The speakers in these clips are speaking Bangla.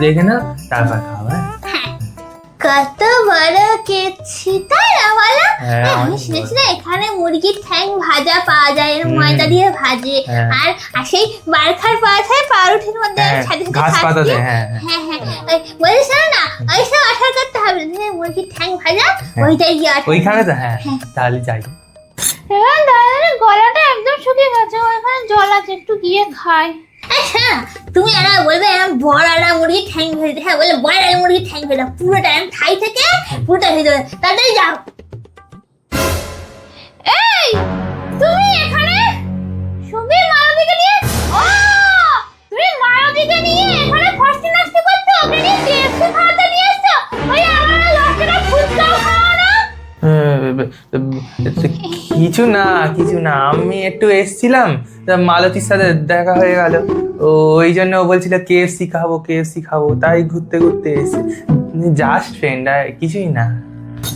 দেখে নাও, তারপর খাওয়া। কত বড় কেছি, তাই না বলো? হ্যাঁ, আমি শুনেছি না এখানে মুরগির ঠ্যাং ভাজা পাওয়া যায়, এর ময়দা দিয়ে ভাজে, আর সেই বারখার পাওয়া যায় পাউরুটির মধ্যে সাথে ঘাস পাতা দেয়। হ্যাঁ হ্যাঁ, বলিস না ওইসব আঠার করতে হবে না, মুরগির ঠ্যাং ভাজা ওইটাই গিয়ে ওই খাবে তো। হ্যাঁ, তাহলে যাই। গলাটা একদম শুকিয়ে গেছে, ওইখানে জল আছে, একটু গিয়ে খাই। হ্যাঁ, তুমি আর বলবে বড় আলা মুরগি ঠ্যাং ভেজে, হ্যাঁ বলে বড় আলা মুরগি ঠ্যাং ভেজে পুরোটা ঠাই থেকে পুরোটা ভেজে দেবে, তাড়াতাড়ি যাও। এই তুমি এখানে সুবীর মালতীকে নিয়ে, ও তুমি মালতীকে নিয়ে এখানে ফষ্টি নষ্টি করছো, ওকে নিয়ে কেএফসি খাওয়াতে নিয়ে এসছো, ওই আমার লস্করা ফুচকাও খাওয়া না। কিছু না, আমি একটু এসছিলাম, মালতীর সাথে দেখা হয়ে গেল, ওই জন্য ও বলছিল কেএফসি খাবো, তাই ঘুরতে ঘুরতে এসে জাস্ট ফ্রেন্ড, আর কিছুই না।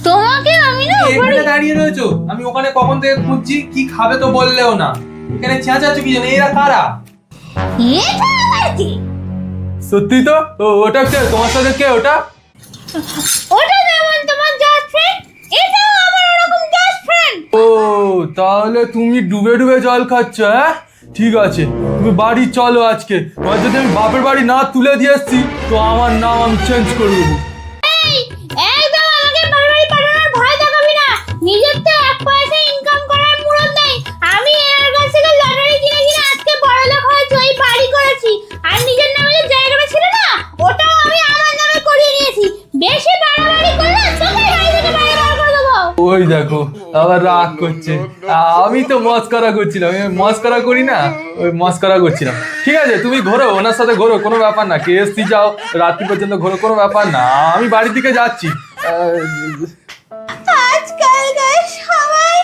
তোমাকে আমি না এখানে দাঁড়িয়ে রয়েছো, আমি ওখানে কখন থেকে খুঁজছি, কি খাবে তো বললেও না, এখানে চেঁচাচ্ছ কি জন্য? এরা কারা? এটা আবার কি? সত্যি তো? ওটা কে? তোমার সাথে কে ওটা? ওটা যেমন তোমার জাস্ট ফ্রেন্ড, এটাও আমার ওরকম জাস্ট ফ্রেন্ড। ও তাহলে তুমি ডুবে ডুবে জল খাচ্ছ? হ্যাঁ ঠিক আছে, তুমি বাড়ি চলো আজকে, আর যদি আমি বাপের বাড়ি না তুলে দিয়ে এসছি তো আমার নাম আমি চেঞ্জ করে দেবো। এই একদম আমাকে বাড়ি পাঠানোর ভয় দেখাবি না, নিজের তো এক পয়সা ইনকাম করার মুরত নেই। আমি এর কাছ থেকে লটারি কিনে আজকে বড়লোক হয়েছি, ওই বাড়ি করেছি, আর নিজের নামে যে জায়গাটা ছিল না ওটাও আমি আমার নামে করিয়ে নিয়েছি। বেশি বাড়াবাড়ি করলে তোকে বাড়ি থেকে বাইরে বার করে দেবো। ওই দেখো আবার রাগ করছে, আমি তো মস্করা করছিলাম, আমি মস্করা করি না, ওই মস্করা করছিলাম। ঠিক আছে তুমি ঘোরো, ওনার সাথে ঘোরো, কোনো ব্যাপার না, কেএসসি যাও রাত্রি পর্যন্ত ঘোরো, কোনো ব্যাপার না, আমি বাড়ির দিকে যাচ্ছি। আজকালকার সবাই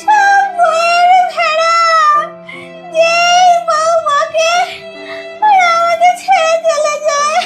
সব বইয়ের ভেড়া, যেই বউ মাকে ওরা আমাকে ছেড়ে চলে যায়।